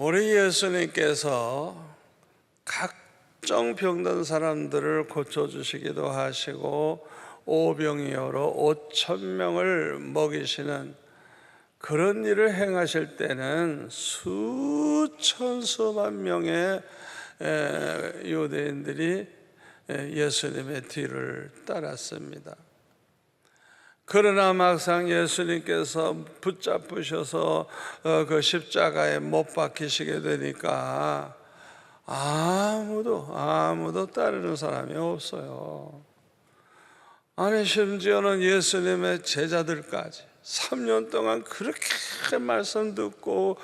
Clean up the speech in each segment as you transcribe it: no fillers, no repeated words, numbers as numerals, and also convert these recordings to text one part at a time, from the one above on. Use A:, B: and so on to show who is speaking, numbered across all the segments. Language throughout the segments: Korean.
A: 우리 예수님께서 각종 병든 사람들을 고쳐주시기도 하시고 오병이어로 5,000명을 먹이시는 그런 일을 행하실 때는 수천 수만 명의 유대인들이 예수님의 뒤를 따랐습니다. 그러나 막상 예수님께서 붙잡으셔서 그 십자가에 못 박히시게 되니까 아무도 따르는 사람이 없어요. 아니 심지어는 예수님의 제자들까지 3년 동안 그렇게 말씀 듣고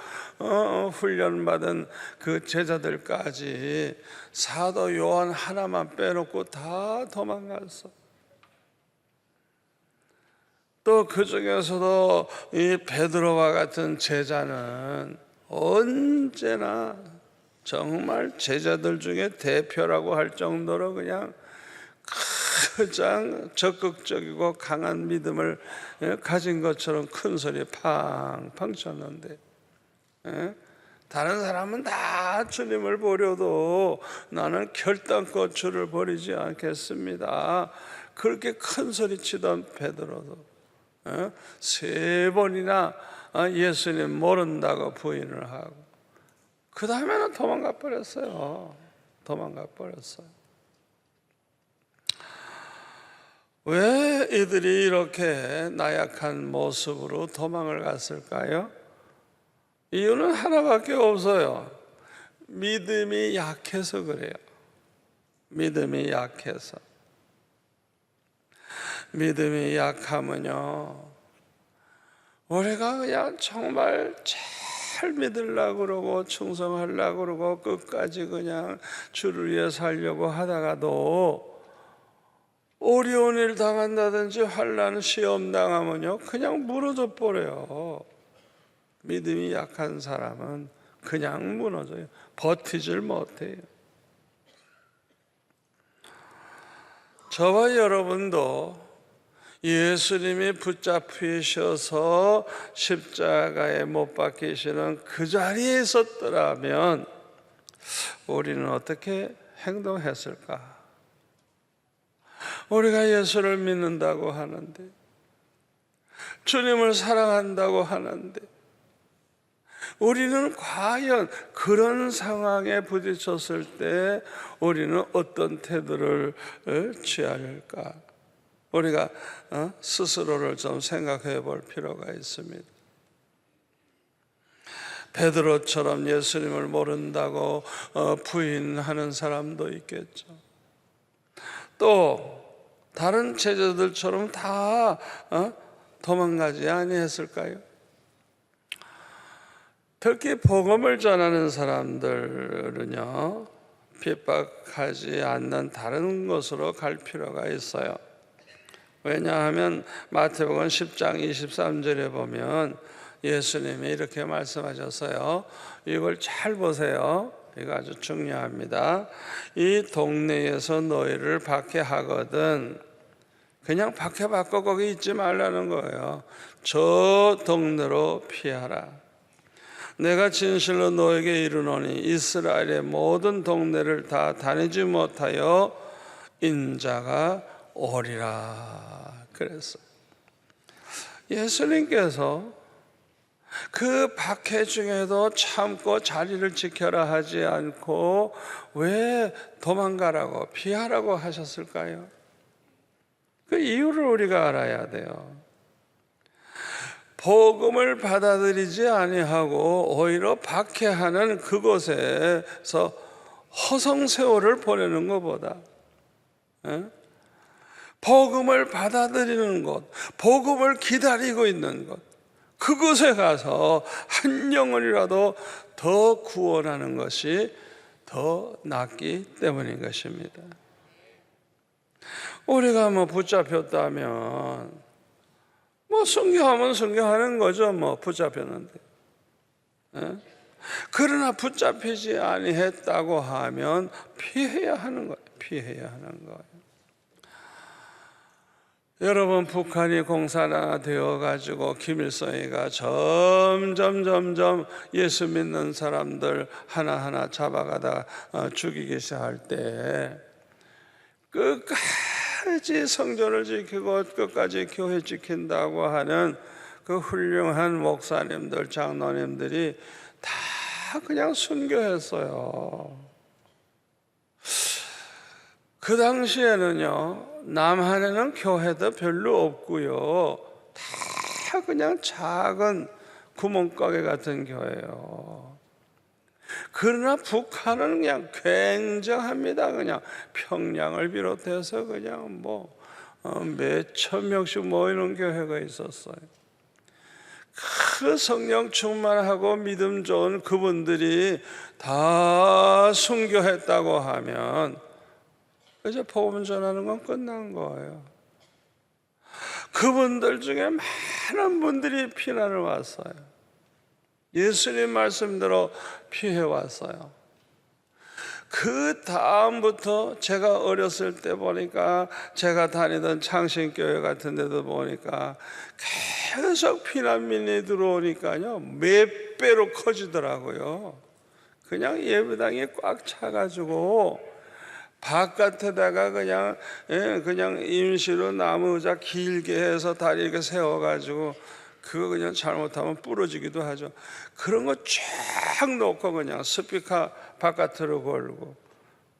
A: 훈련받은 그 제자들까지 사도 요한 하나만 빼놓고 다 도망갔어. 또 그 중에서도 이 베드로와 같은 제자는 언제나 정말 제자들 중에 대표라고 할 정도로 그냥 가장 적극적이고 강한 믿음을 가진 것처럼 큰 소리 팡팡 쳤는데, 다른 사람은 다 주님을 보려도 나는 결단코 주를 버리지 않겠습니다. 그렇게 큰 소리 치던 베드로도 3번이나 예수님 모른다고 부인을 하고 그 다음에는 도망가 버렸어요. 왜 이들이 이렇게 나약한 모습으로 도망을 갔을까요? 이유는 하나밖에 없어요. 믿음이 약해서 그래요. 믿음이 약하면요, 우리가 그냥 정말 잘 믿으려고 그러고 충성하려고 그러고 끝까지 그냥 주를 위해 살려고 하다가도 어려운 일 당한다든지 환난 시험 당하면요 그냥 무너져 버려요. 믿음이 약한 사람은 그냥 무너져요. 버티질 못해요. 저와 여러분도 예수님이 붙잡히셔서 십자가에 못 박히시는 그 자리에 있었더라면 우리는 어떻게 행동했을까? 우리가 예수를 믿는다고 하는데, 주님을 사랑한다고 하는데, 우리는 과연 그런 상황에 부딪혔을 때 우리는 어떤 태도를 취할까? 우리가 스스로를 좀 생각해 볼 필요가 있습니다. 베드로처럼 예수님을 모른다고 부인하는 사람도 있겠죠. 또 다른 제자들처럼 다 도망가지 아니했을까요? 특히 복음을 전하는 사람들은요, 핍박하지 않는 다른 곳으로 갈 필요가 있어요. 왜냐하면 마태복음 10장 23절에 보면 예수님이 이렇게 말씀하셨어요. 이걸 잘 보세요. 이거 아주 중요합니다. 이 동네에서 너희를 박해하거든 그냥 박해받고 거기 있지 말라는 거예요. 저 동네로 피하라. 내가 진실로 너에게 이르노니 이스라엘의 모든 동네를 다 다니지 못하여 인자가 오리라 그랬어요. 예수님께서 그 박해 중에도 참고 자리를 지켜라 하지 않고 왜 도망가라고 피하라고 하셨을까요? 그 이유를 우리가 알아야 돼요. 복음을 받아들이지 아니하고 오히려 박해하는 그곳에서 허송세월을 보내는 것보다 복음을 받아들이는 곳, 복음을 기다리고 있는 곳, 그곳에 가서 한 영혼이라도 더 구원하는 것이 더 낫기 때문인 것입니다. 우리가 붙잡혔다면 순교하면 순교하는 거죠. 붙잡혔는데. 그러나 붙잡히지 아니했다고 하면 피해야 하는 거예요. 여러분, 북한이 공산화되어 가지고 김일성이가 점점 예수 믿는 사람들 하나하나 잡아가다 죽이기 시작할 때 끝까지 성전을 지키고 끝까지 교회 지킨다고 하는 그 훌륭한 목사님들, 장로님들이 다 그냥 순교했어요. 그 당시에는요, 남한에는 교회도 별로 없고요, 다 그냥 작은 구멍가게 같은 교회예요. 그러나 북한은 그냥 굉장합니다. 그냥 평양을 비롯해서 그냥 몇천 명씩 모이는 교회가 있었어요. 그 성령 충만하고 믿음 좋은 그분들이 다 순교했다고 하면 이제 복음 전하는 건 끝난 거예요. 그분들 중에 많은 분들이 피난을 왔어요. 예수님 말씀대로 피해 왔어요. 그 다음부터 제가 어렸을 때 보니까, 제가 다니던 창신교회 같은 데도 보니까 계속 피난민이 들어오니까요, 몇 배로 커지더라고요. 그냥 예배당이 꽉 차가지고 바깥에다가 그냥 임시로 나무 의자 길게 해서 다리 이렇게 세워가지고 그거 그냥 잘못하면 부러지기도 하죠. 그런 거 쫙 놓고 그냥 스피커 바깥으로 걸고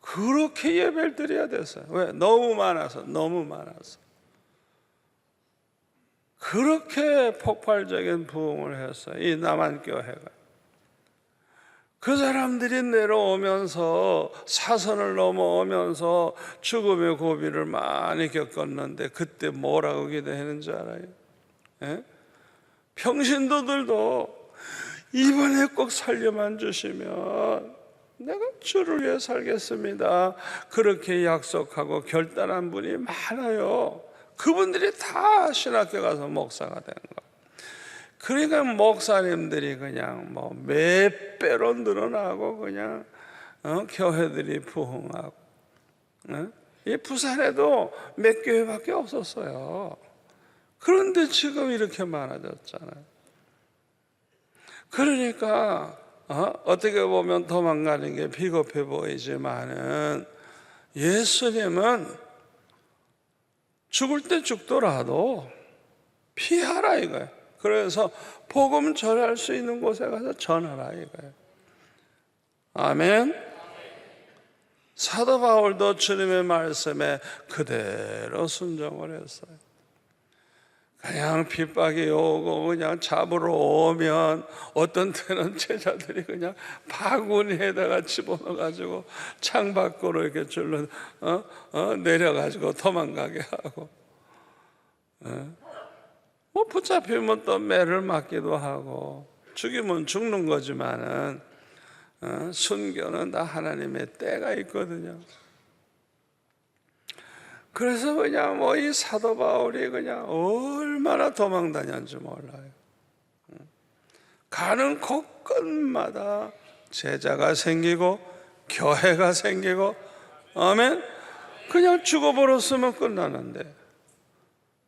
A: 그렇게 예배를 드려야 됐어요. 왜? 너무 많아서. 그렇게 폭발적인 부흥을 했어요, 이 남한교회가. 그 사람들이 내려오면서, 사선을 넘어오면서 죽음의 고비를 많이 겪었는데 그때 뭐라고 기도했는지 알아요? 예? 평신도들도 이번에 꼭 살려만 주시면 내가 주를 위해 살겠습니다, 그렇게 약속하고 결단한 분이 많아요. 그분들이 다 신학교 가서 목사가 된 거예요. 그러니까 목사님들이 그냥 몇 배로 늘어나고 그냥 교회들이 부흥하고. 이 부산에도 몇 교회밖에 없었어요. 그런데 지금 이렇게 많아졌잖아요. 그러니까 어떻게 보면 도망가는 게 비겁해 보이지만은 예수님은 죽을 때 죽더라도 피하라 이거예요. 그래서 복음 전할 수 있는 곳에 가서 전하라 이거예요. 아멘. 사도 바울도 주님의 말씀에 그대로 순종을 했어요. 그냥 핍박이 오고 그냥 잡으러 오면 어떤 때는 제자들이 그냥 바구니에다가 집어넣어가지고 창밖으로 이렇게 줄로 내려가지고 도망가게 하고, 붙잡히면 또 매를 맞기도 하고, 죽이면 죽는 거지만은 순교는 다 하나님의 때가 있거든요. 그래서 그냥 이 사도 바울이 그냥 얼마나 도망 다녔는지 몰라요. 가는 곳곳마다 제자가 생기고 교회가 생기고, 아멘. 그냥 죽어버렸으면 끝나는데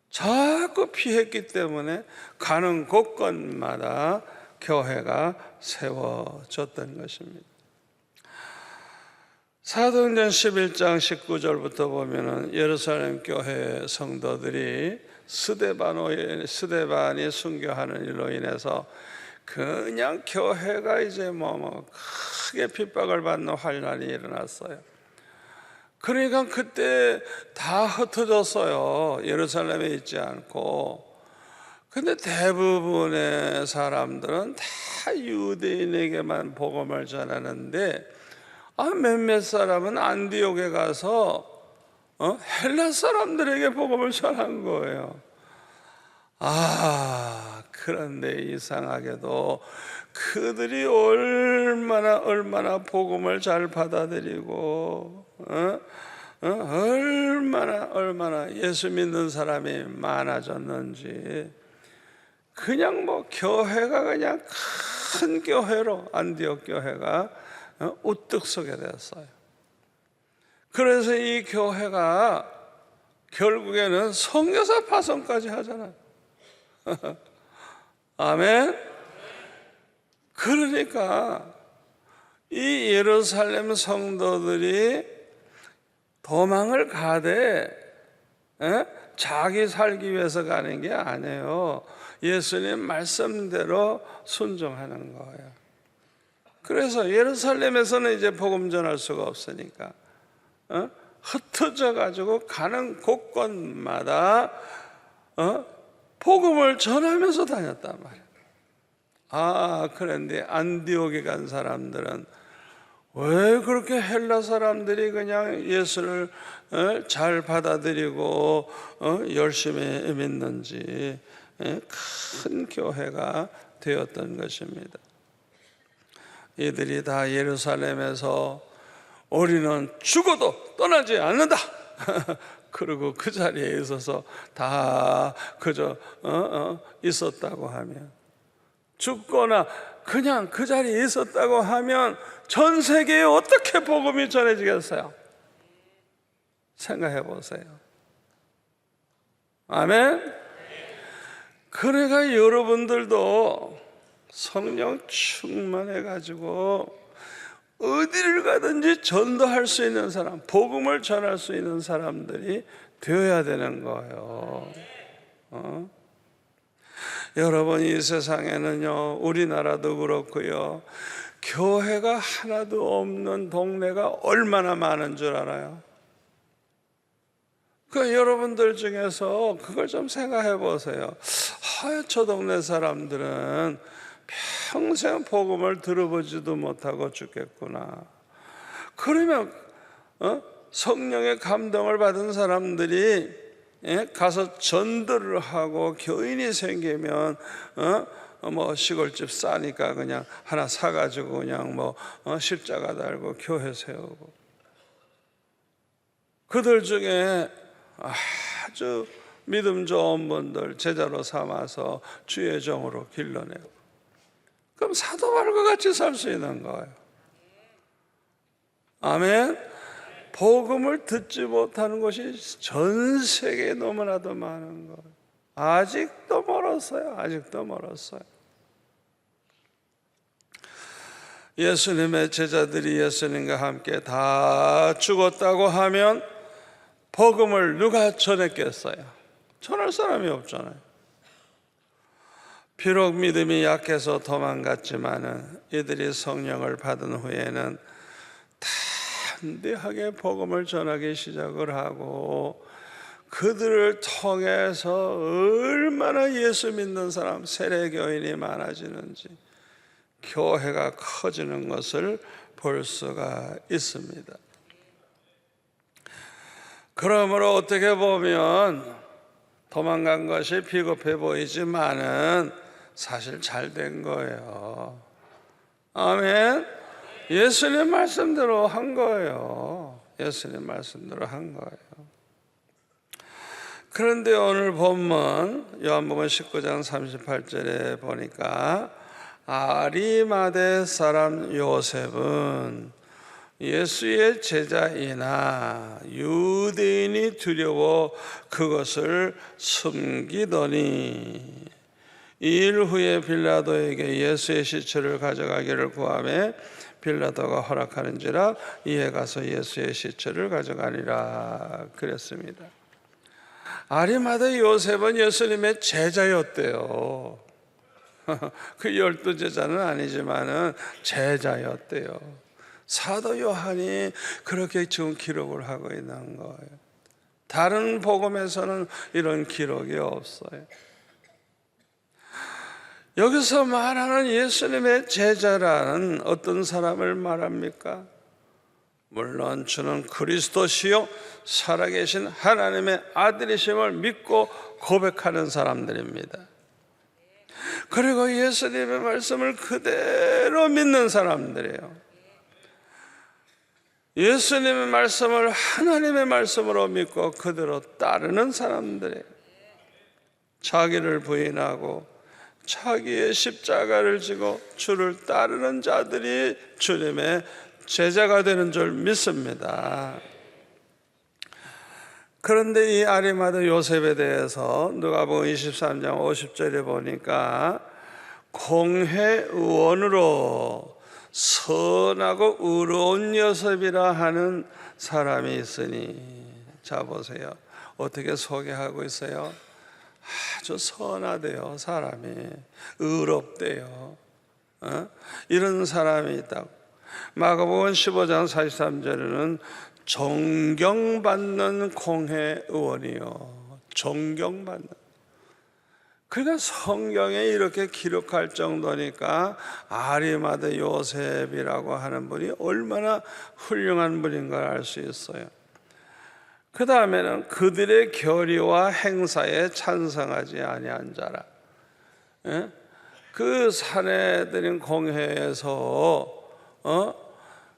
A: 자꾸 피했기 때문에 가는 곳곳마다 교회가 세워졌던 것입니다. 사도행전 11장 19절부터 보면은 예루살렘 교회 성도들이 스데반이 순교하는 일로 인해서 그냥 교회가 이제 크게 핍박을 받는 환란이 일어났어요. 그러니까 그때 다 흩어졌어요. 예루살렘에 있지 않고. 근데 대부분의 사람들은 다 유대인에게만 복음을 전하는데 몇몇 사람은 안디옥에 가서 헬라 사람들에게 복음을 전한 거예요. 그런데 이상하게도 그들이 얼마나 복음을 잘 받아들이고 얼마나 예수 믿는 사람이 많아졌는지, 그냥 교회가 그냥 큰 교회로 안디옥 교회가 우뚝 서게 됐어요. 그래서 이 교회가 결국에는 선교사 파송까지 하잖아요. 아멘. 그러니까 이 예루살렘 성도들이 도망을 가되 자기 살기 위해서 가는 게 아니에요. 예수님 말씀대로 순종하는 거예요. 그래서 예루살렘에서는 이제 복음 전할 수가 없으니까 흩어져 가지고 가는 곳곳마다 복음을 전하면서 다녔단 말이에요. 그런데 안디옥에 간 사람들은 왜 그렇게 헬라 사람들이 그냥 예수를 잘 받아들이고 열심히 믿는지 큰 교회가 되었던 것입니다. 이들이 다 예루살렘에서 우리는 죽어도 떠나지 않는다. 그리고 그 자리에 있어서 다 그저 있었다고 하면, 죽거나 그냥 그 자리에 있었다고 하면 전 세계에 어떻게 복음이 전해지겠어요? 생각해 보세요. 아멘. 그러니까 여러분들도 성령 충만해 가지고 어디를 가든지 전도할 수 있는 사람, 복음을 전할 수 있는 사람들이 되어야 되는 거예요. 여러분, 이 세상에는요, 우리나라도 그렇고요, 교회가 하나도 없는 동네가 얼마나 많은 줄 알아요? 그 여러분들 중에서 그걸 좀 생각해 보세요. 저 동네 사람들은 평생 복음을 들어보지도 못하고 죽겠구나. 그러면 성령의 감동을 받은 사람들이 가서 전도를 하고 교인이 생기면 뭐 시골집 싸니까 그냥 하나 사가지고 그냥 뭐 십자가 달고 교회 세우고, 그들 중에 아주 믿음 좋은 분들 제자로 삼아서 주의 종으로 길러내고, 그럼 사도 바울과 같이 살 수 있는 거예요. 아멘. 복음을 듣지 못하는 곳이 전 세계에 너무나도 많은 거예요. 아직도 멀었어요. 아직도 멀었어요. 예수님의 제자들이 예수님과 함께 다 죽었다고 하면 복음을 누가 전했겠어요? 전할 사람이 없잖아요. 비록 믿음이 약해서 도망갔지만은 이들이 성령을 받은 후에는 담대하게 복음을 전하기 시작을 하고, 그들을 통해서 얼마나 예수 믿는 사람, 세례교인이 많아지는지, 교회가 커지는 것을 볼 수가 있습니다. 그러므로 어떻게 보면 도망간 것이 비겁해 보이지만은 사실 잘 된 거예요. 아멘. 예수님 말씀대로 한 거예요. 예수님 말씀대로 한 거예요. 그런데 오늘 본문 요한복음 19장 38절에 보니까 아리마대 사람 요셉은 예수의 제자이나 유대인이 두려워 그것을 숨기더니 일 후에 빌라도에게 예수의 시체를 가져가기를 구하매 빌라도가 허락하는지라 이에 가서 예수의 시체를 가져가니라 그랬습니다. 아리마대 요셉은 예수님의 제자였대요. 그 12제자는 아니지만은 제자였대요. 사도 요한이 그렇게 지금 기록을 하고 있는 거예요. 다른 복음에서는 이런 기록이 없어요. 여기서 말하는 예수님의 제자라는 어떤 사람을 말합니까? 물론 주는 그리스도시요 살아계신 하나님의 아들이심을 믿고 고백하는 사람들입니다. 그리고 예수님의 말씀을 그대로 믿는 사람들이에요. 예수님의 말씀을 하나님의 말씀으로 믿고 그대로 따르는 사람들이에요. 자기를 부인하고 자기의 십자가를 지고 주를 따르는 자들이 주님의 제자가 되는 줄 믿습니다. 그런데 이 아리마다 요셉에 대해서 누가복음 23장 50절에 보니까 공회의원으로 선하고 의로운 요셉이라 하는 사람이 있으니, 자 보세요. 어떻게 소개하고 있어요? 아주 선하대요. 사람이 의롭대요. 이런 사람이 있다고. 마가복음 15장 43절에는 존경받는 공회의원이요, 존경받는. 그러니까 성경에 이렇게 기록할 정도니까 아리마다 요셉이라고 하는 분이 얼마나 훌륭한 분인 걸 알 수 있어요. 그 다음에는 그들의 결의와 행사에 찬성하지 아니한 자라. 그 사내들인 공회에서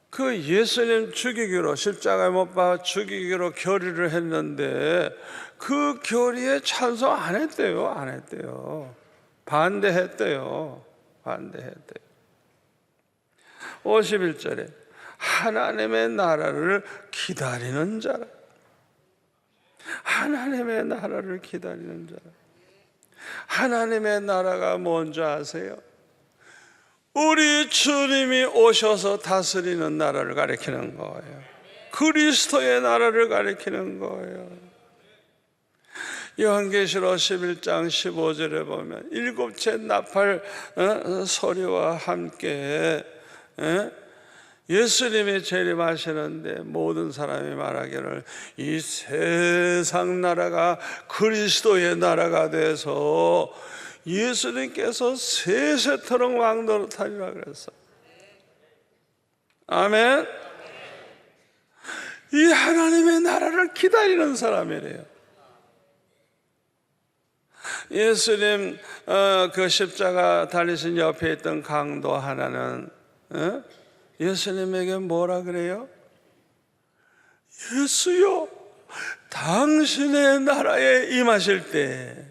A: 그 예수님 죽이기로, 십자가에 못 박아 죽이기로 결의를 했는데 그 결의에 찬성 안 했대요. 안 했대요. 반대했대요. 반대했대요. 51절에 하나님의 나라를 기다리는 자라. 하나님의 나라를 기다리는 자라. 하나님의 나라가 뭔지 아세요? 우리 주님이 오셔서 다스리는 나라를 가리키는 거예요. 그리스도의 나라를 가리키는 거예요. 요한계시록 11장 15절에 보면 일곱째 나팔 소리와 함께 예수님이 재림하시는데 모든 사람이 말하기를 이 세상 나라가 그리스도의 나라가 돼서 예수님께서 세세토록 왕노릇하리라 그랬어. 아멘. 이 하나님의 나라를 기다리는 사람이래요. 예수님 그 십자가 달리신 옆에 있던 강도 하나는 예수님에게 뭐라 그래요? 예수요, 당신의 나라에 임하실 때,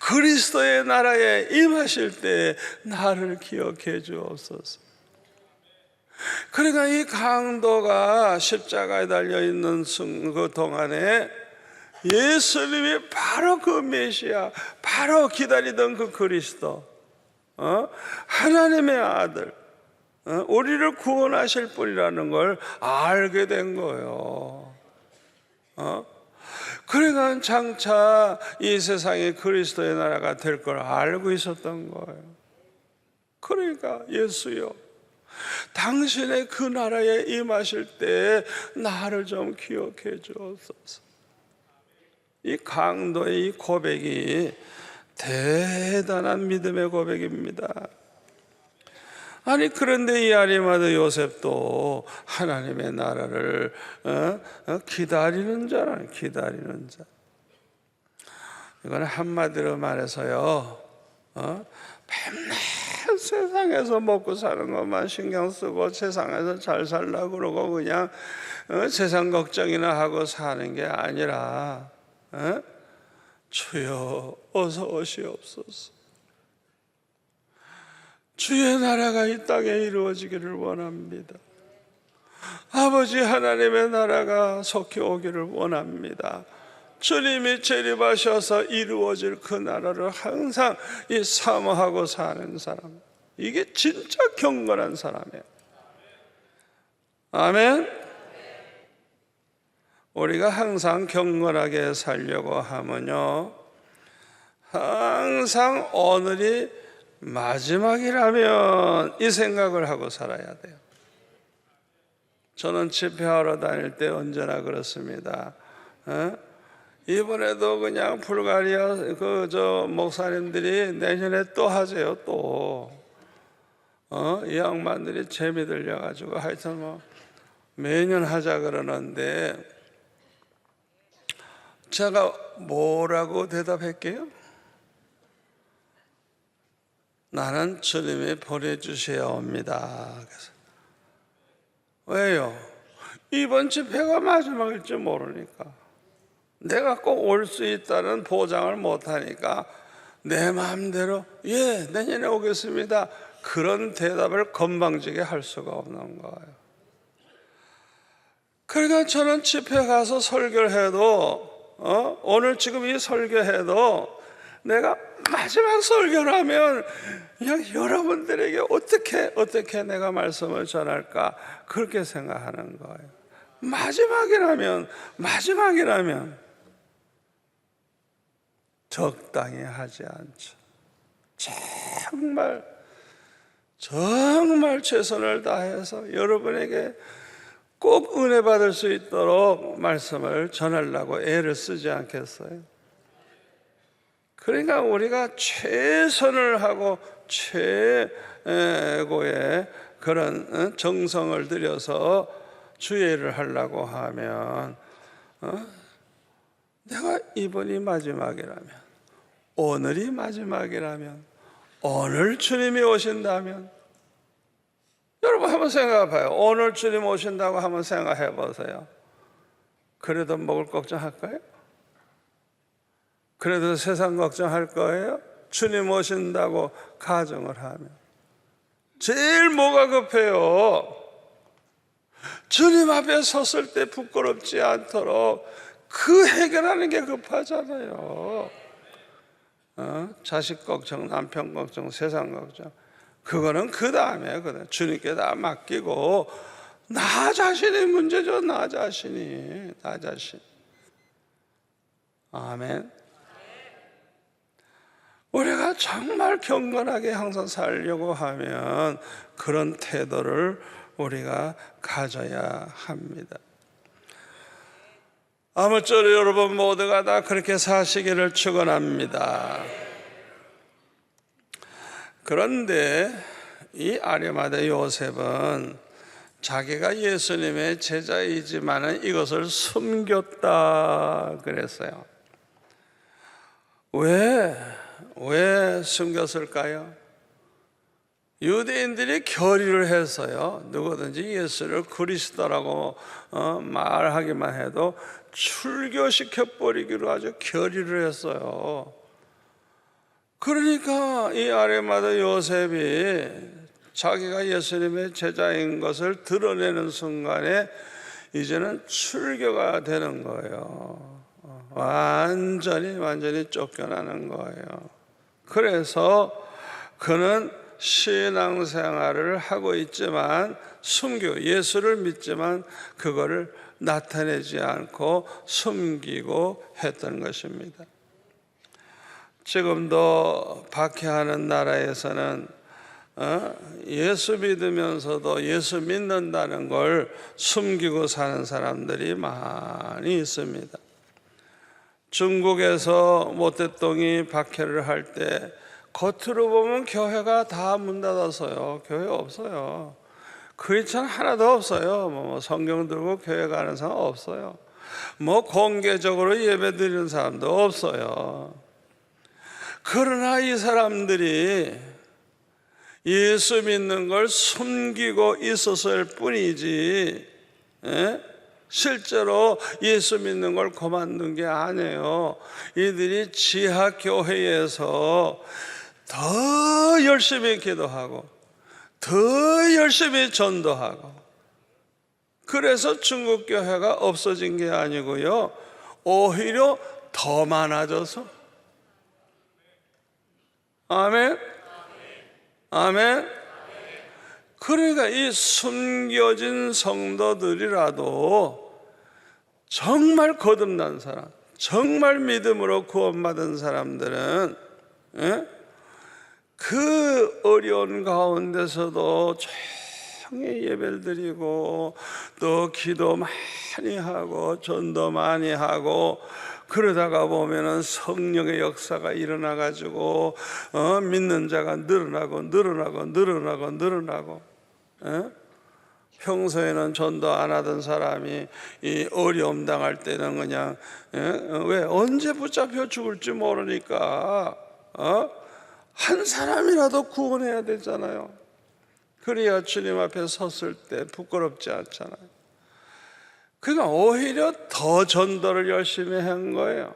A: 그리스도의 나라에 임하실 때 나를 기억해 주옵소서. 그러니까 이 강도가 십자가에 달려있는 그 동안에 예수님이 바로 그 메시아, 바로 기다리던 그 그리스도, 하나님의 아들, 우리를 구원하실 분이라는 걸 알게 된 거예요. 그러니까 장차 이 세상에 그리스도의 나라가 될 걸 알고 있었던 거예요. 그러니까 예수요, 당신의 그 나라에 임하실 때 나를 좀 기억해 주옵소서. 이 강도의 이 고백이 대단한 믿음의 고백입니다. 아니 그런데 이 아리마다 요셉도 하나님의 나라를 기다리는 자라는, 기다리는 자. 이건 한마디로 말해서요, 맨날 세상에서 먹고 사는 것만 신경 쓰고 세상에서 잘 살려고 그러고 그냥 세상 걱정이나 하고 사는 게 아니라 주여 어서 오시옵소서. 주의 나라가 이 땅에 이루어지기를 원합니다. 아버지 하나님의 나라가 속히 오기를 원합니다. 주님이 재림하셔서 이루어질 그 나라를 항상 이 사모하고 사는 사람, 이게 진짜 경건한 사람이에요. 아멘. 우리가 항상 경건하게 살려고 하면요, 항상 오늘이 마지막이라면 이 생각을 하고 살아야 돼요. 저는 집회하러 다닐 때 언제나 그렇습니다. 이번에도 그냥 불가리아 목사님들이 내년에 또 하세요. 또 이 양반들이 재미 들려가지고 하여튼 뭐 매년 하자 그러는데 제가 뭐라고 대답할게요? 나는 주님이 보내주셔야 옵니다. 그래서 왜요? 이번 집회가 마지막일지 모르니까, 내가 꼭 올 수 있다는 보장을 못하니까 내 마음대로 예 내년에 오겠습니다, 그런 대답을 건방지게 할 수가 없는 거예요. 그러니까 저는 집회 가서 설교를 해도 오늘 지금 이 설교해도 내가 마지막 설교를 하면 그냥 여러분들에게 어떻게 내가 말씀을 전할까 그렇게 생각하는 거예요. 마지막이라면 적당히 하지 않죠. 정말 최선을 다해서 여러분에게 꼭 은혜 받을 수 있도록 말씀을 전하려고 애를 쓰지 않겠어요? 그러니까 우리가 최선을 하고 최고의 그런 정성을 들여서 주의를 하려고 하면 내가 이번이 마지막이라면, 오늘이 마지막이라면, 오늘 주님이 오신다면, 여러분 한번 생각해 봐요. 오늘 주님 오신다고 한번 생각해 보세요. 그래도 먹을 걱정할까요? 그래도 세상 걱정할 거예요? 주님 오신다고 가정을 하면 제일 뭐가 급해요? 주님 앞에 섰을 때 부끄럽지 않도록 그 해결하는 게 급하잖아요. 자식 걱정, 남편 걱정, 세상 걱정, 그거는 그 다음에 주님께 다 맡기고 나 자신이 문제죠. 나 자신. 아멘. 우리가 정말 경건하게 항상 살려고 하면 그런 태도를 우리가 가져야 합니다. 아무쪼록 여러분 모두가 다 그렇게 사시기를 축원합니다. 그런데 이 아리마대 요셉은 자기가 예수님의 제자이지만은 이것을 숨겼다 그랬어요. 왜 숨겼을까요? 유대인들이 결의를 해서요, 누구든지 예수를 그리스도라고 말하기만 해도 출교시켜버리기로 아주 결의를 했어요. 그러니까 이 아리마대 요셉이 자기가 예수님의 제자인 것을 드러내는 순간에 이제는 출교가 되는 거예요. 완전히 쫓겨나는 거예요. 그래서 그는 신앙생활을 하고 있지만 예수를 믿지만 그거를 나타내지 않고 숨기고 했던 것입니다. 지금도 박해하는 나라에서는 예수 믿으면서도 예수 믿는다는 걸 숨기고 사는 사람들이 많이 있습니다. 중국에서 모태똥이 박해를 할 때 겉으로 보면 교회가 다 문 닫았어요. 교회 없어요. 크리스찬 하나도 없어요. 성경 들고 교회 가는 사람 없어요. 공개적으로 예배 드리는 사람도 없어요. 그러나 이 사람들이 예수 믿는 걸 숨기고 있었을 뿐이지 실제로 예수 믿는 걸 그만둔 게 아니에요. 이들이 지하교회에서 더 열심히 기도하고 더 열심히 전도하고, 그래서 중국 교회가 없어진 게 아니고요, 오히려 더 많아져서. 아멘. 그러니까 이 숨겨진 성도들이라도 정말 거듭난 사람, 정말 믿음으로 구원받은 사람들은 그 어려운 가운데서도 조용히 예배를 드리고 또 기도 많이 하고 전도 많이 하고, 그러다가 보면은 성령의 역사가 일어나 가지고 믿는 자가 늘어나고 평소에는 전도 안 하던 사람이 이 어려움 당할 때는 그냥 왜 언제 붙잡혀 죽을지 모르니까 한 사람이라도 구원해야 되잖아요. 그래야 주님 앞에 섰을 때 부끄럽지 않잖아요. 그러니까 오히려 더 전도를 열심히 한 거예요.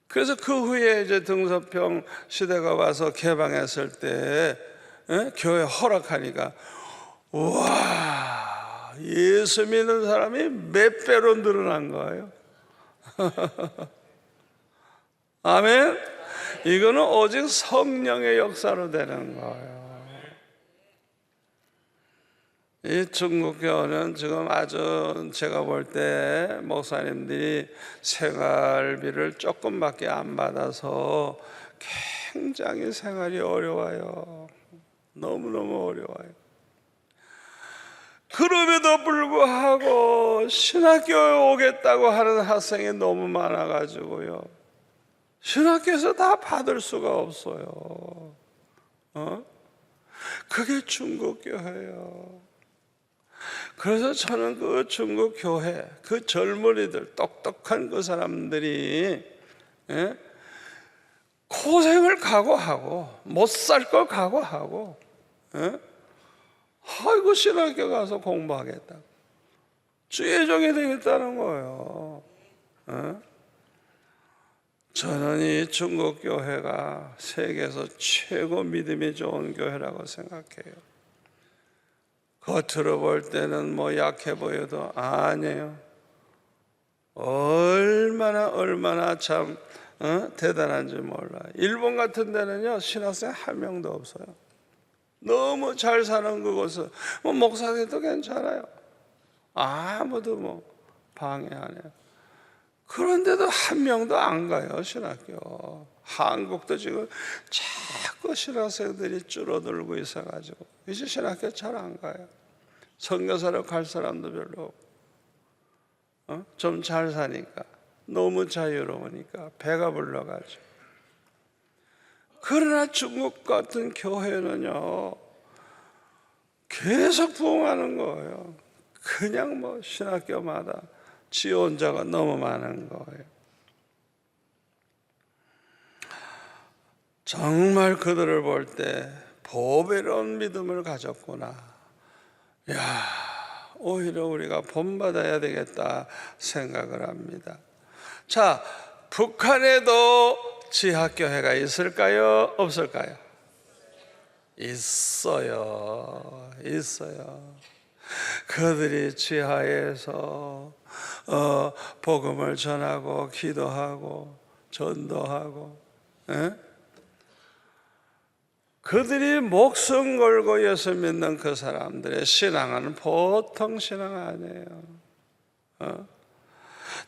A: 그래서 그 후에 이제 등소평 시대가 와서 개방했을 때 교회 허락하니까 와, 예수 믿는 사람이 몇 배로 늘어난 거예요. 아멘. 이거는 오직 성령의 역사로 되는 거예요. 이 중국 교회는 지금 아주 제가 볼 때 목사님들이 생활비를 조금밖에 안 받아서 굉장히 생활이 어려워요. 너무너무 어려워요. 그럼에도 불구하고 신학교에 오겠다고 하는 학생이 너무 많아가지고요, 신학교에서 다 받을 수가 없어요. 그게 중국 교회예요. 그래서 저는 그 중국 교회, 그 젊은이들, 똑똑한 그 사람들이 고생을 각오하고 못 살 걸 각오하고 아이고 신학교 가서 공부하겠다, 주의 종이 되겠다는 거예요. 저는 이 중국 교회가 세계에서 최고 믿음이 좋은 교회라고 생각해요. 겉으로 볼 때는 뭐 약해 보여도 아니에요. 얼마나 참 대단한지 몰라요. 일본 같은 데는요, 신학생 한 명도 없어요. 너무 잘 사는 그곳은 뭐 목사들도 괜찮아요. 아무도 뭐 방해 안 해요. 그런데도 한 명도 안 가요, 신학교. 한국도 지금 자꾸 신학생들이 줄어들고 있어가지고 이제 신학교 잘 안 가요. 선교사로 갈 사람도 별로 없고, 좀 잘 사니까, 너무 자유로우니까 배가 불러가지고. 그러나 중국 같은 교회는요, 계속 부흥하는 거예요. 그냥 뭐 신학교마다 지원자가 너무 많은 거예요. 정말 그들을 볼 때 보배로운 믿음을 가졌구나. 야, 오히려 우리가 본받아야 되겠다 생각을 합니다. 자, 북한에도 지하교회가 있을까요? 없을까요? 있어요. 그들이 지하에서 복음을 전하고 기도하고 전도하고, 그들이 목숨 걸고 예수 믿는 그 사람들의 신앙은 보통 신앙 아니에요.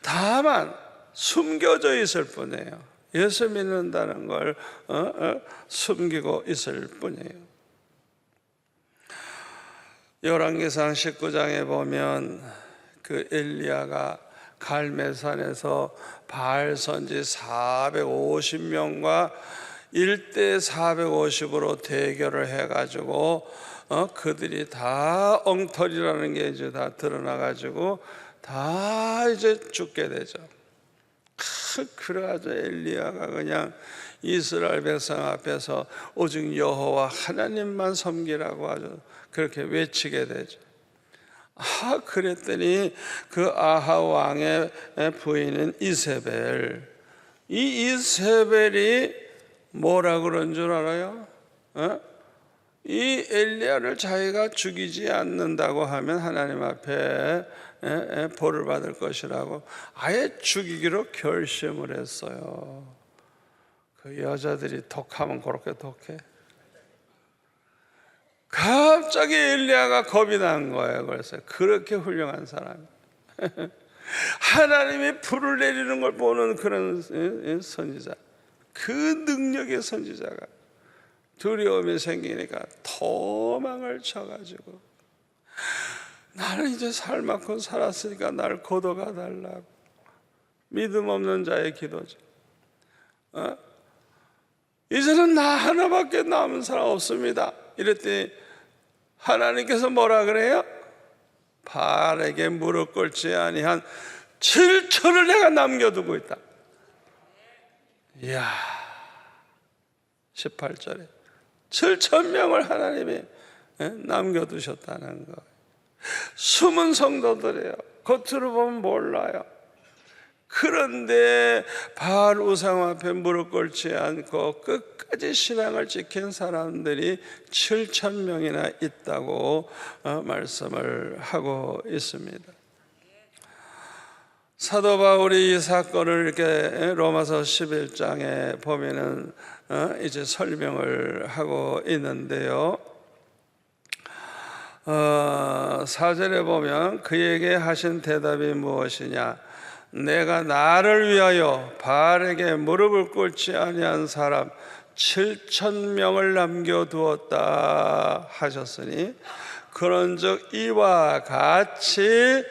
A: 다만 숨겨져 있을 뿐이에요. 예수 믿는다는 걸 숨기고 있을 뿐이에요. 열왕기상 19장에 보면 그 엘리야가 갈멜산에서 바알 선지 450명과 1대 450으로 대결을 해가지고 그들이 다 엉터리라는 게 이제 다 드러나가지고 다 이제 죽게 되죠. 그래가지고 엘리야가 그냥 이스라엘 백성 앞에서 오직 여호와 하나님만 섬기라고 아주 그렇게 외치게 되죠. 그랬더니 그 아하 왕의 부인인 이세벨, 이 이세벨이 뭐라 그런 줄 알아요? 이 엘리야를 자기가 죽이지 않는다고 하면 하나님 앞에 벌을 받을 것이라고 아예 죽이기로 결심을 했어요. 그 여자들이 독하면 그렇게 독해. 갑자기 엘리야가 겁이 난 거예요. 그래서 그렇게 훌륭한 사람, 하나님이 불을 내리는 걸 보는 그런 선지자, 그 능력의 선지자가 두려움이 생기니까 도망을 쳐가지고 나는 이제 살만큼 살았으니까 나를 거둬가 달라고. 믿음 없는 자의 기도죠. 이제는 나 하나밖에 남은 사람 없습니다. 이랬더니 하나님께서 뭐라 그래요? 바알에게 무릎 꿇지 아니한 7천을 내가 남겨두고 있다. 이야, 18절에 7,000명을 하나님이 남겨두셨다는 거. 숨은 성도들이에요. 겉으로 보면 몰라요. 그런데 바알 우상 앞에 무릎 꿇지 않고 끝까지 신앙을 지킨 사람들이 7,000명이나 있다고 말씀을 하고 있습니다. 사도 바울이 이 사건을 이렇게 로마서 11장에 보면은 이제 설명을 하고 있는데요. 4절에 보면 그에게 하신 대답이 무엇이냐? 내가 나를 위하여 바알에게 무릎을 꿇지 아니한 사람 7,000명을 남겨두었다 하셨으니 그런즉 이와 같이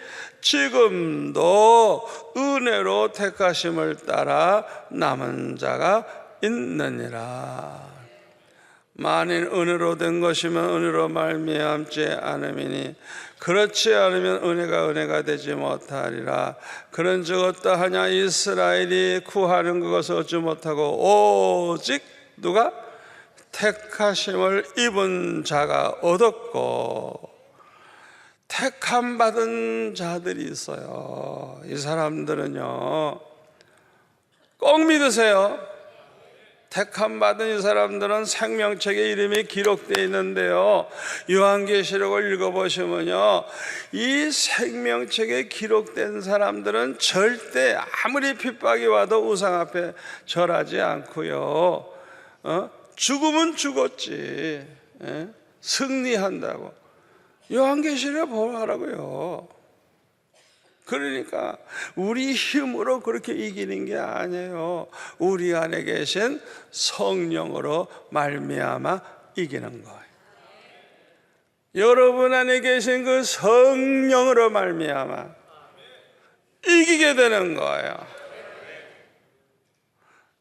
A: 지금도 은혜로 택하심을 따라 남은 자가 있느니라. 만일 은혜로 된 것이면 은혜로 말미암지 않음이니 그렇지 않으면 은혜가 되지 못하리라. 그런즉 어떠하냐? 이스라엘이 구하는 그것을 얻지 못하고 오직 누가? 택하심을 입은 자가 얻었고, 택함 받은 자들이 있어요. 이 사람들은요, 꼭 믿으세요. 택함 받은 이 사람들은 생명책에 이름이 기록되어 있는데요, 요한계시록을 읽어보시면요, 이 생명책에 기록된 사람들은 절대 아무리 핍박이 와도 우상 앞에 절하지 않고요, 죽으면 죽었지, 승리한다고 요한계시록에 보라고요. 그러니까 우리 힘으로 그렇게 이기는 게 아니에요. 우리 안에 계신 성령으로 말미암아 이기는 거예요. 여러분 안에 계신 그 성령으로 말미암아 이기게 되는 거예요.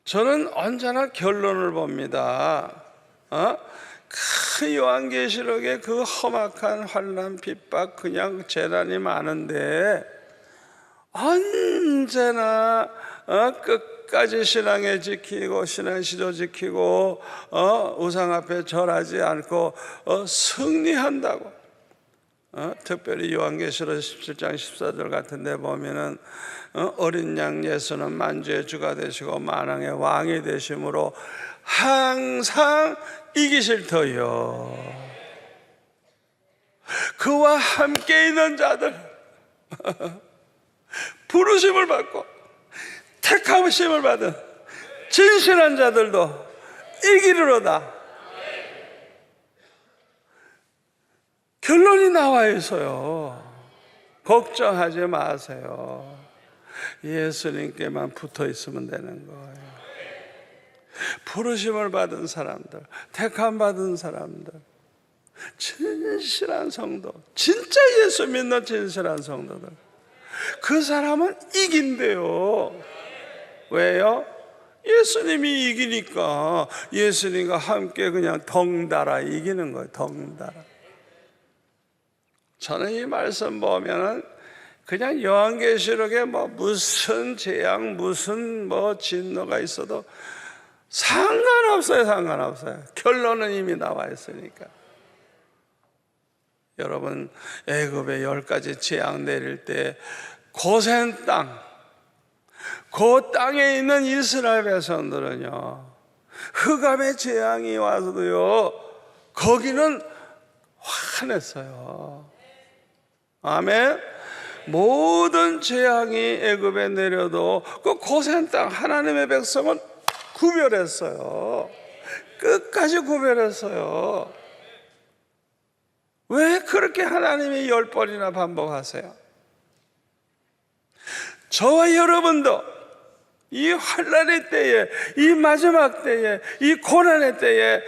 A: 저는 언제나 결론을 봅니다. 그 요한계시록에 그 험악한 환난, 핍박, 그냥 재난이 많은데 언제나 끝까지 신앙에 지키고 신앙시조 지키고 우상 앞에 절하지 않고 승리한다고. 특별히 요한계시록 17장 14절 같은 데 보면은 어린 양 예수는 만주의 주가 되시고 만왕의 왕이 되심으로 항상 이기실 터이요. 그와 함께 있는 자들, 부르심을 받고 택하심을 받은 진실한 자들도 이기리로다. 결론이 나와 있어요. 걱정하지 마세요. 예수님께만 붙어 있으면 되는 거예요. 부르심을 받은 사람들, 택함 받은 사람들, 진실한 성도, 진짜 예수 믿는 진실한 성도들, 그 사람은 이긴대요. 왜요? 예수님이 이기니까. 예수님과 함께 그냥 덩달아 이기는 거예요. 덩달아. 저는 이 말씀 보면은 그냥 요한계시록에 무슨 재앙, 무슨 진노가 있어도 상관없어요. 상관없어요. 결론은 이미 나와 있으니까. 여러분, 애굽에 10가지 재앙 내릴 때 고센 땅, 그 땅에 있는 이스라엘 백성들은요, 흑암의 재앙이 와서도요, 거기는 화냈어요. 아멘. 모든 재앙이 애굽에 내려도 그 고센 땅 하나님의 백성은 구별했어요. 끝까지 구별했어요. 왜 그렇게 하나님이 10번이나 반복하세요? 저와 여러분도 이 환난의 때에, 이 마지막 때에, 이 고난의 때에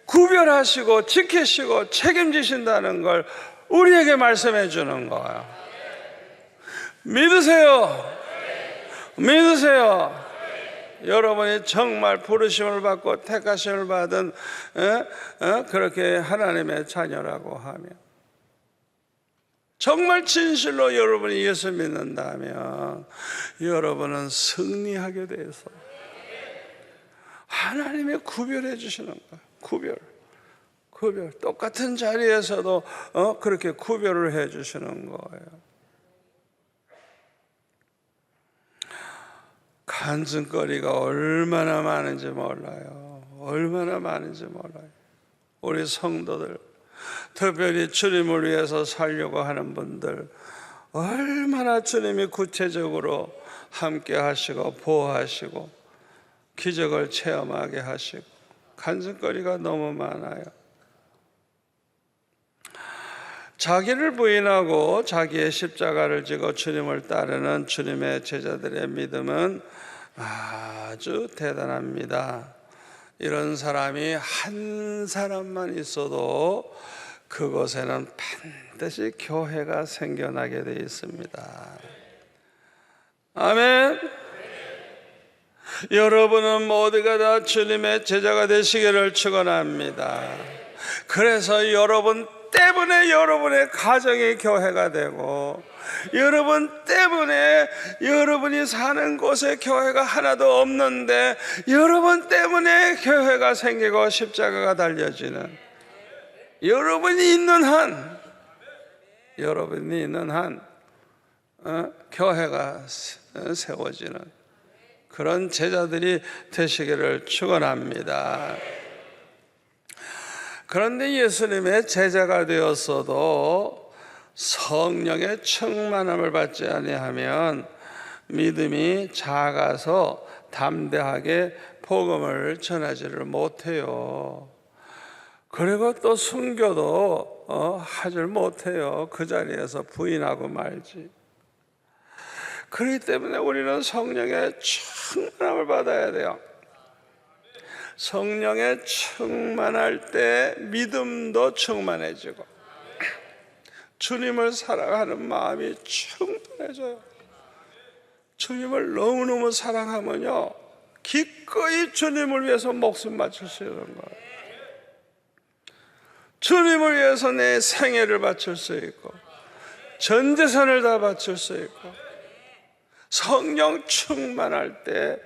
A: 구별하시고 지키시고 책임지신다는 걸 우리에게 말씀해 주는 거예요. 믿으세요. 믿으세요. 여러분이 정말 부르심을 받고 택하심을 받은 그렇게 하나님의 자녀라고 하면, 정말 진실로 여러분이 예수 믿는다면 여러분은 승리하게 돼서 하나님이 구별해 주시는 거예요. 구별. 똑같은 자리에서도 그렇게 구별을 해 주시는 거예요. 간증거리가 얼마나 많은지 몰라요. 얼마나 많은지 몰라요. 우리 성도들, 특별히 주님을 위해서 살려고 하는 분들, 얼마나 주님이 구체적으로 함께 하시고 보호하시고 기적을 체험하게 하시고 간증거리가 너무 많아요. 자기를 부인하고 자기의 십자가를 지고 주님을 따르는 주님의 제자들의 믿음은 아주 대단합니다. 이런 사람이 한 사람만 있어도 그곳에는 반드시 교회가 생겨나게 되어 있습니다. 아멘. 여러분은 모두가 다 주님의 제자가 되시기를 축원합니다. 그래서 여러분 때문에 여러분의 가정이 교회가 되고, 여러분 때문에 여러분이 사는 곳에 교회가 하나도 없는데 여러분 때문에 교회가 생기고 십자가가 달려지는, 여러분이 있는 한 교회가 세워지는 그런 제자들이 되시기를 축원합니다. 그런데 예수님의 제자가 되었어도 성령의 충만함을 받지 아니하면 믿음이 작아서 담대하게 복음을 전하지를 못해요. 그리고 또 순교도 하질 못해요. 그 자리에서 부인하고 말지. 그렇기 때문에 우리는 성령의 충만함을 받아야 돼요. 성령에 충만할 때 믿음도 충만해지고 주님을 사랑하는 마음이 충만해져요. 주님을 너무너무 사랑하면요, 기꺼이 주님을 위해서 목숨 바칠 수 있는 거예요. 주님을 위해서 내 생애를 바칠 수 있고 전 재산을 다 바칠 수 있고, 성령 충만할 때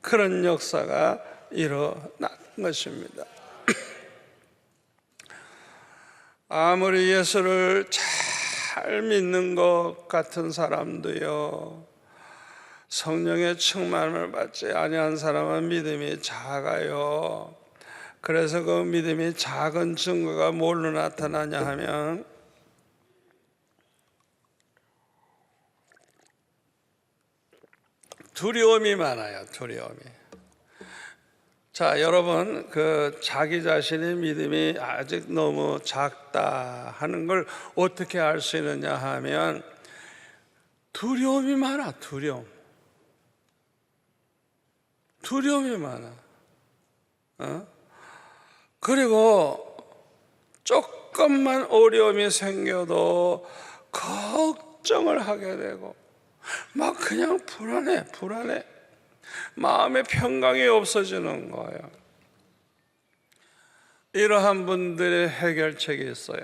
A: 그런 역사가 일어난 것입니다. 아무리 예수를 잘 믿는 것 같은 사람도요, 성령의 충만을 받지 아니한 사람은 믿음이 작아요. 그래서 그 믿음이 작은 증거가 뭘로 나타나냐 하면 두려움이 많아요. 두려움이. 자, 여러분, 자기 자신의 믿음이 아직 너무 작다 하는 걸 어떻게 알 수 있느냐 하면 두려움이 많아. 두려움이 많아. 그리고 조금만 어려움이 생겨도 걱정을 하게 되고 막 그냥 불안해. 마음의 평강이 없어지는 거예요. 이러한 분들의 해결책이 있어요.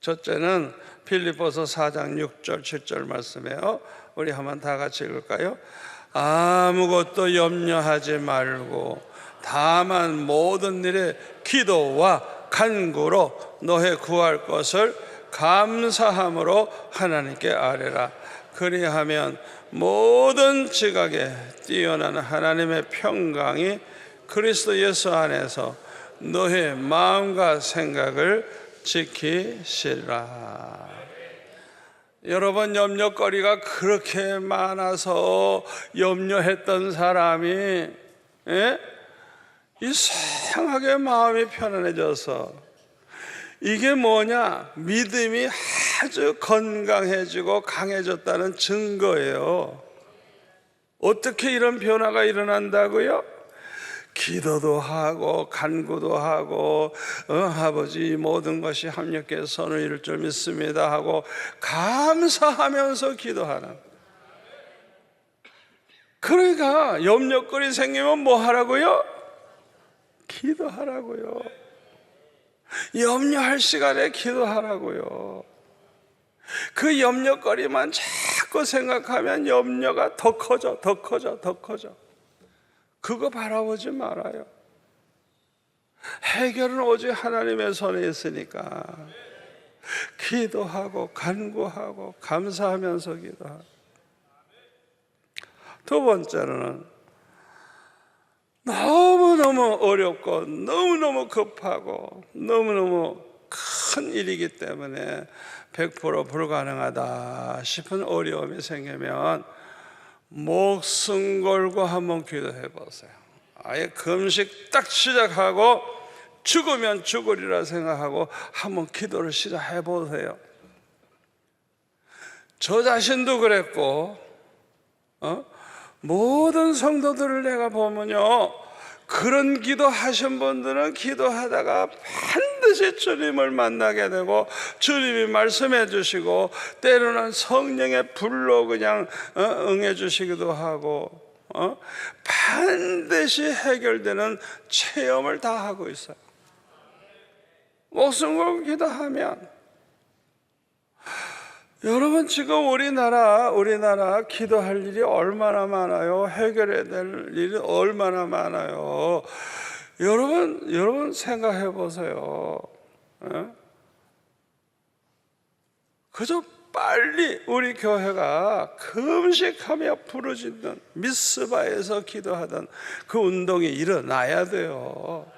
A: 첫째는 빌립보서 4장 6절 7절 말씀이에요. 우리 한번 다 같이 읽을까요? 아무것도 염려하지 말고 다만 모든 일에 기도와 간구로 너의 구할 것을 감사함으로 하나님께 아뢰라. 그리하면 모든 지각에 뛰어난 하나님의 평강이 그리스도 예수 안에서 너의 마음과 생각을 지키시라. 여러분, 염려거리가 그렇게 많아서 염려했던 사람이 이상하게 마음이 편안해져서, 이게 뭐냐? 믿음이 아주 건강해지고 강해졌다는 증거예요. 어떻게 이런 변화가 일어난다고요? 기도도 하고 간구도 하고 아버지 모든 것이 합력해 선을 이룰 줄 믿습니다 하고 감사하면서 기도하는. 그러니까 염려거리 생기면 뭐 하라고요? 기도하라고요. 염려할 시간에 기도하라고요. 그 염려거리만 자꾸 생각하면 염려가 더 커져. 그거 바라보지 말아요. 해결은 오직 하나님의 손에 있으니까 기도하고 간구하고 감사하면서 기도하고. 두 번째는 너무너무 어렵고 너무너무 급하고 너무너무 큰 일이기 때문에 100% 불가능하다 싶은 어려움이 생기면 목숨 걸고 한번 기도해 보세요. 아예 금식 딱 시작하고 죽으면 죽으리라 생각하고 한번 기도를 시작해 보세요. 저 자신도 그랬고 모든 성도들을 내가 보면요, 그런 기도 하신 분들은 기도하다가 반드시 주님을 만나게 되고 주님이 말씀해 주시고 때로는 성령의 불로 그냥 응해 주시기도 하고 반드시 해결되는 체험을 다 하고 있어요. 목숨 걸고 기도하면. 여러분, 지금 우리나라 기도할 일이 얼마나 많아요. 해결해야 될 일이 얼마나 많아요. 여러분 생각해 보세요. 그저 빨리 우리 교회가 금식하며 부르짖는 미스바에서 기도하던 그 운동이 일어나야 돼요.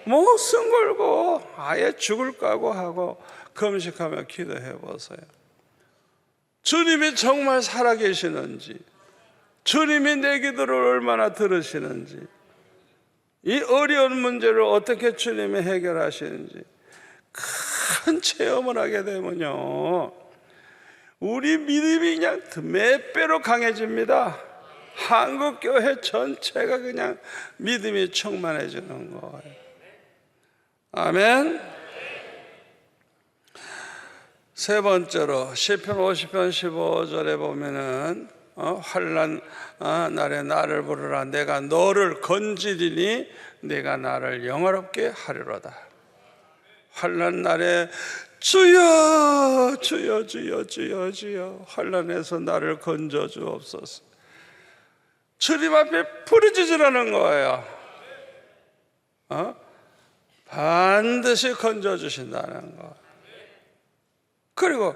A: 목숨 걸고 아예 죽을 각오하고 금식하며 기도해 보세요. 주님이 정말 살아계시는지, 주님이 내 기도를 얼마나 들으시는지, 이 어려운 문제를 어떻게 주님이 해결하시는지 큰 체험을 하게 되면요, 우리 믿음이 그냥 몇 배로 강해집니다. 한국교회 전체가 그냥 믿음이 충만해지는 거예요. 아멘. 세 번째로 시편 50편 15절에 보면은 환난 날에 나를 부르라. 내가 너를 건지리니 내가 나를 영화롭게 하리로다. 환난 날에 주여 주여 주여 주여 주여 환난에서 나를 건져 주옵소서. 주님 앞에 부르짖으라는 거예요. 반드시 건져 주신다는 거. 그리고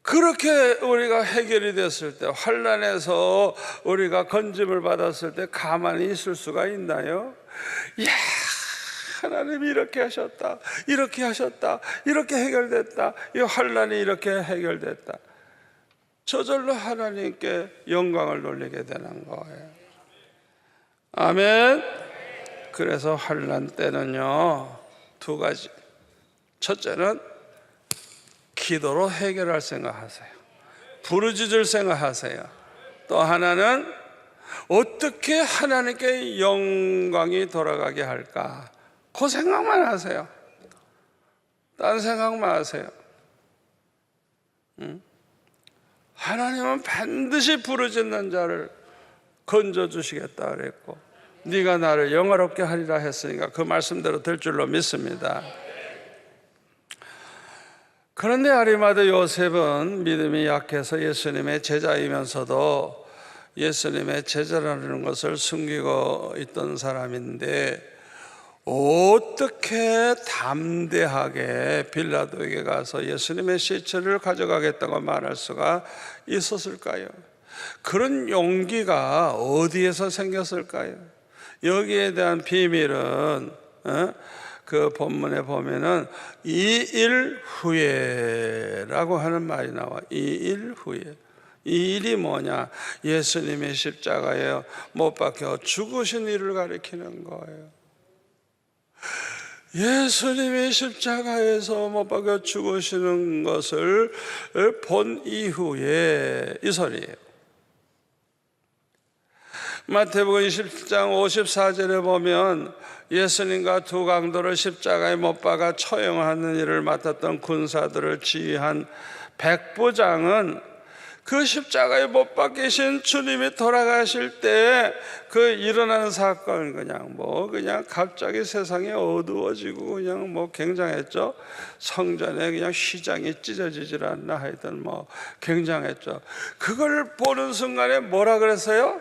A: 그렇게 우리가 해결이 됐을 때, 환난에서 우리가 건짐을 받았을 때 가만히 있을 수가 있나요? 이야, 하나님이 이렇게 하셨다, 이렇게 하셨다, 이렇게 해결됐다, 이 환난이 이렇게 해결됐다. 저절로 하나님께 영광을 돌리게 되는 거예요. 아멘. 그래서 환난 때는요, 두 가지. 첫째는 기도로 해결할 생각하세요. 부르짖을 생각하세요. 또 하나는 어떻게 하나님께 영광이 돌아가게 할까, 그 생각만 하세요. 딴 생각만 하세요. 하나님은 반드시 부르짖는 자를 건져주시겠다 그랬고, 네가 나를 영화롭게 하리라 했으니까 그 말씀대로 될 줄로 믿습니다. 그런데 아리마대 요셉은 믿음이 약해서 예수님의 제자이면서도 예수님의 제자라는 것을 숨기고 있던 사람인데, 어떻게 담대하게 빌라도에게 가서 예수님의 시체를 가져가겠다고 말할 수가 있었을까요? 그런 용기가 어디에서 생겼을까요? 여기에 대한 비밀은 그 본문에 보면은 2일 후에라고 하는 말이 나와. 2일 후에. 이 일이 뭐냐? 예수님의 십자가에 못 박혀 죽으신 일을 가리키는 거예요. 예수님이 십자가에서 못 박혀 죽으시는 것을 본 이후에 이 소리예요. 마태복음 27장 54절에 보면 예수님과 두 강도를 십자가에 못 박아 처형하는 일을 맡았던 군사들을 지휘한 백부장은 그 십자가에 못 박히신 주님이 돌아가실 때 그 일어나는 사건, 그냥 갑자기 세상이 어두워지고 그냥 굉장했죠. 성전에 그냥 휘장이 찢어지질 않나 하여튼 굉장했죠. 그걸 보는 순간에 뭐라 그랬어요?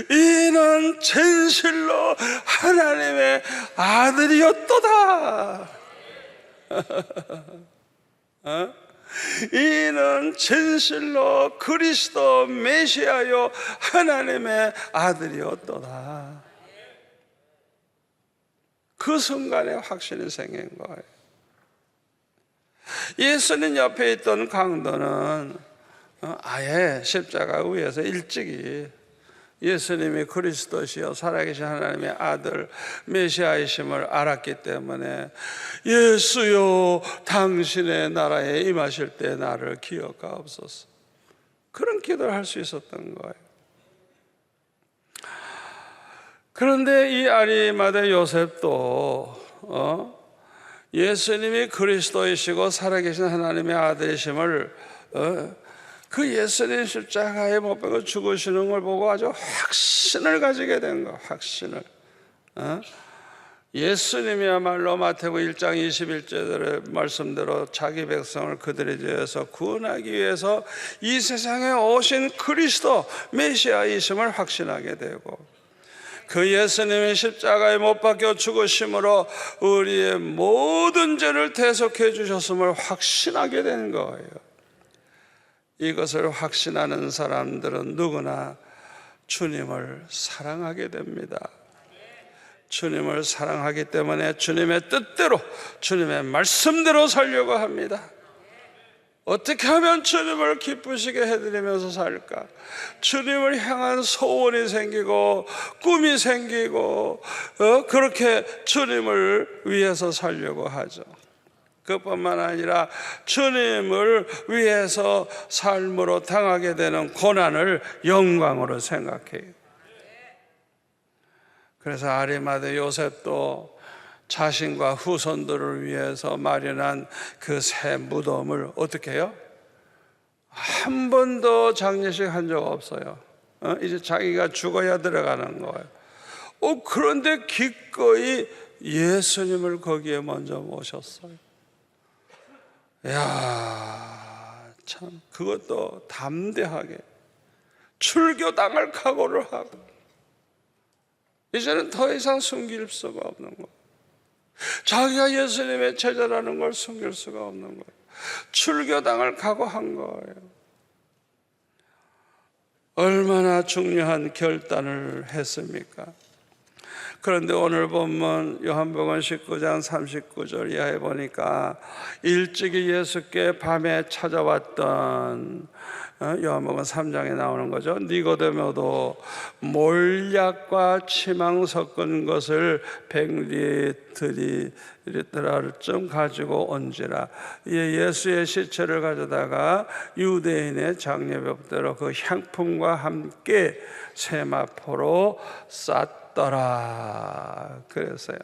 A: 이는 진실로 하나님의 아들이었도다. 이는 진실로 그리스도 메시아요 하나님의 아들이었도다. 그 순간에 확신이 생긴 거예요. 예수님 옆에 있던 강도는 아예 십자가 위에서 일찍이 예수님이 그리스도시요 살아계신 하나님의 아들 메시아이심을 알았기 때문에 예수여 당신의 나라에 임하실 때 나를 기억하옵소서, 그런 기도를 할 수 있었던 거예요. 그런데 이 아리마대 요셉도 예수님이 그리스도이시고 살아계신 하나님의 아들이심을 그 예수님 십자가에 못 박혀 죽으시는 걸 보고 아주 확신을 가지게 된 거, 확신을. 예수님이야말로 마태복음 1장 21절의 말씀대로 자기 백성을 그들의 죄에서 구원하기 위해서 이 세상에 오신 그리스도 메시아이심을 확신하게 되고, 그 예수님이 십자가에 못 박혀 죽으심으로 우리의 모든 죄를 대속해 주셨음을 확신하게 된 거예요. 이것을 확신하는 사람들은 누구나 주님을 사랑하게 됩니다. 주님을 사랑하기 때문에 주님의 뜻대로, 주님의 말씀대로 살려고 합니다. 어떻게 하면 주님을 기쁘시게 해드리면서 살까? 주님을 향한 소원이 생기고 꿈이 생기고 그렇게 주님을 위해서 살려고 하죠. 그뿐만 아니라 주님을 위해서 삶으로 당하게 되는 고난을 영광으로 생각해요. 그래서 아리마대 요셉도 자신과 후손들을 위해서 마련한 그 새 무덤을 어떻게 해요? 한 번도 장례식 한 적 없어요. 이제 자기가 죽어야 들어가는 거예요. 그런데 기꺼이 예수님을 거기에 먼저 모셨어요. 야, 참 그것도 담대하게 출교당할 각오를 하고, 이제는 더 이상 숨길 수가 없는 거예요. 자기가 예수님의 제자라는 걸 숨길 수가 없는 거예요. 출교당을 각오한 거예요. 얼마나 중요한 결단을 했습니까? 그런데 오늘 본문 요한복음 19장 39절 이하에 보니까 일찍이 예수께 밤에 찾아왔던, 요한복음 3장에 나오는 거죠. 니고데모도 몰약과 치망 섞은 것을 100리터를 좀 가지고 온지라. 예수의 시체를 가져다가 유대인의 장례법대로 그 향품과 함께 세마포로 쌌더라 그랬어요.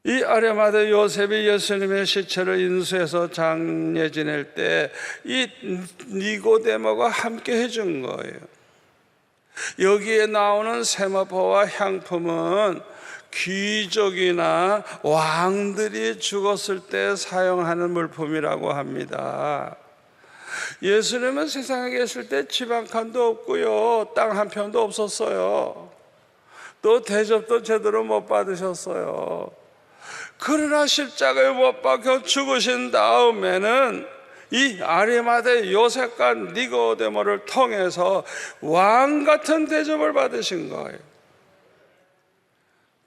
A: 이 아리마대 요셉이 예수님의 시체를 인수해서 장례 지낼 때 이 니고데모가 함께 해준 거예요. 여기에 나오는 세마포와 향품은 귀족이나 왕들이 죽었을 때 사용하는 물품이라고 합니다. 예수님은 세상에 계실 때 집 한 칸도 없고요, 땅 한 편도 없었어요. 또 대접도 제대로 못 받으셨어요. 그러나 십자가에 못 박혀 죽으신 다음에는 이 아리마대 요셉과 니고데모를 통해서 왕 같은 대접을 받으신 거예요.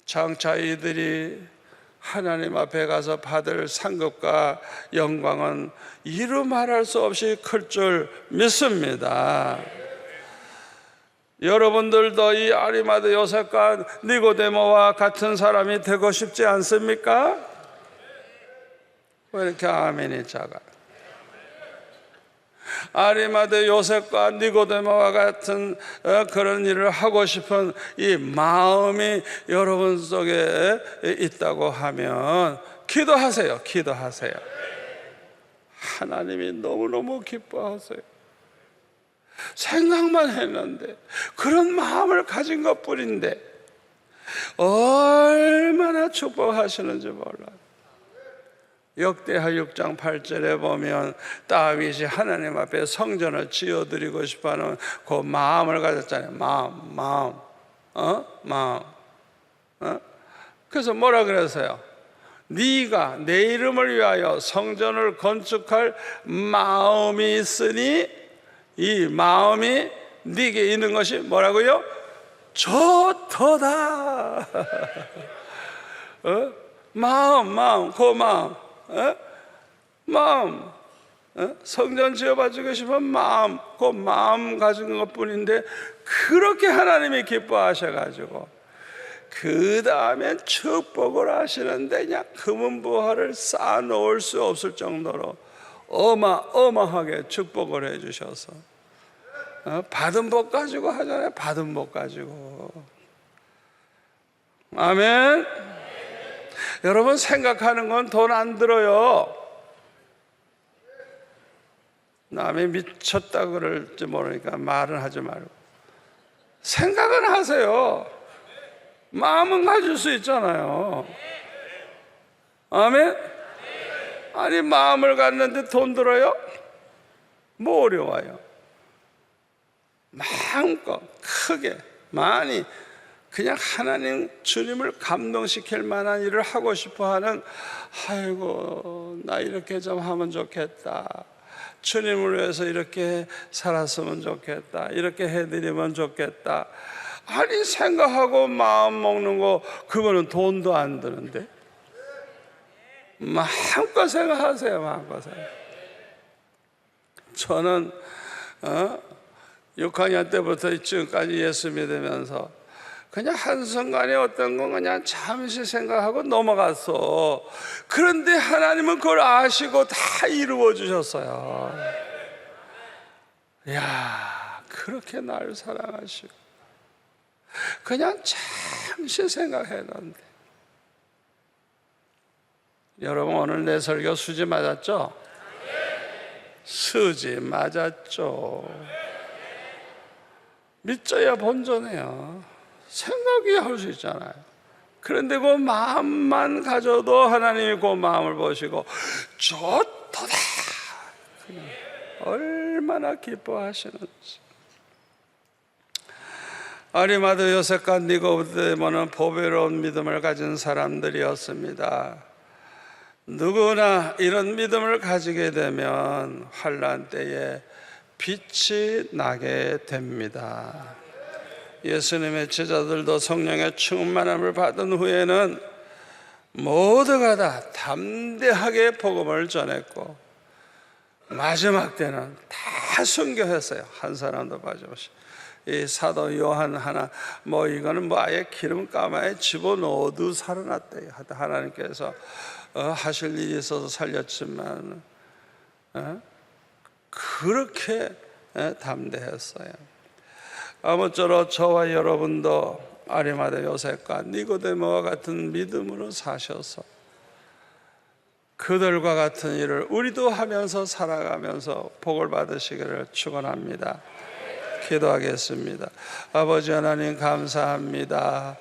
A: 장차 이들이 하나님 앞에 가서 받을 상급과 영광은 이루 말할 수 없이 클 줄 믿습니다. 여러분들도 이 아리마대 요셉과 니고데모와 같은 사람이 되고 싶지 않습니까? 왜 이렇게 아멘이 작아? 아리마대 요셉과 니고데모와 같은 그런 일을 하고 싶은 이 마음이 여러분 속에 있다고 하면 기도하세요. 기도하세요. 하나님이 너무너무 기뻐하세요. 생각만 했는데, 그런 마음을 가진 것뿐인데 얼마나 축복하시는지 몰라요. 역대하 6장 8절에 보면 다윗이 하나님 앞에 성전을 지어드리고 싶어하는 그 마음을 가졌잖아요. 마음. 그래서 뭐라 그랬어요? 네가 내 이름을 위하여 성전을 건축할 마음이 있으니 이 마음이 네게 있는 것이 뭐라고요? 좋도다. 그 마음. 마음. 성전 지어봐주고 싶은 마음, 그 마음 가진 것뿐인데 그렇게 하나님이 기뻐하셔가지고 그 다음에 축복을 하시는데 그냥 금은보화를 쌓아놓을 수 없을 정도로 어마어마하게 축복을 해주셔서 받은 복 가지고 하잖아요. 받은 복 가지고. 아멘. 여러분, 생각하는 건 돈 안 들어요. 남이 미쳤다 그럴지 모르니까 말은 하지 말고 생각은 하세요. 마음은 가질 수 있잖아요. 아멘. 아니, 마음을 갖는데 돈 들어요? 뭐 어려워요? 마음껏 크게 많이 그냥 하나님 주님을 감동시킬 만한 일을 하고 싶어하는, 아이고 나 이렇게 좀 하면 좋겠다, 주님을 위해서 이렇게 살았으면 좋겠다, 이렇게 해드리면 좋겠다. 아니, 생각하고 마음 먹는 거 그거는 돈도 안 드는데 마음껏 생각하세요. 마음껏 생각. 저는 6학년 때부터 지금까지 예수 믿으면서 그냥 한순간에 어떤 건 그냥 잠시 생각하고 넘어갔어. 그런데 하나님은 그걸 아시고 다 이루어 주셨어요. 야, 그렇게 나를 사랑하시고 그냥 잠시 생각했는데. 여러분, 오늘 내 설교 수지 맞았죠? 수지 맞았죠. 믿져야 본전이에요. 생각이 할 수 있잖아요. 그런데 그 마음만 가져도 하나님이 그 마음을 보시고 좋도다, 얼마나 기뻐하시는지. 아리마다 요셉과 니고데모는 보배로운 믿음을 가진 사람들이었습니다. 누구나 이런 믿음을 가지게 되면 환난 때에 빛이 나게 됩니다. 예수님의 제자들도 성령의 충만함을 받은 후에는 모두가 다 담대하게 복음을 전했고 마지막 때는 다 순교했어요. 한 사람도 빠짐없이. 이 사도 요한 하나, 이거는 아예 기름 가마에 집어넣어도 살아났대요. 하나님께서 하실 일이 있어서 살렸지만 그렇게 담대했어요. 아무쪼록 저와 여러분도 아리마다 요셉과 니고데모와 같은 믿음으로 사셔서 그들과 같은 일을 우리도 하면서 살아가면서 복을 받으시기를 축원합니다. 기도하겠습니다. 아버지 하나님, 감사합니다.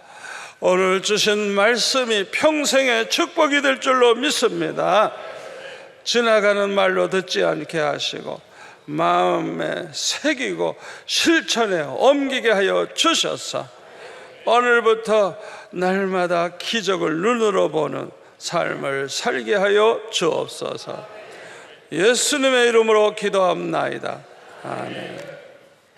A: 오늘 주신 말씀이 평생의 축복이 될 줄로 믿습니다. 지나가는 말로 듣지 않게 하시고 마음에 새기고 실천에 옮기게 하여 주셔서 오늘부터 날마다 기적을 눈으로 보는 삶을 살게 하여 주옵소서. 예수님의 이름으로 기도합나이다. 아멘.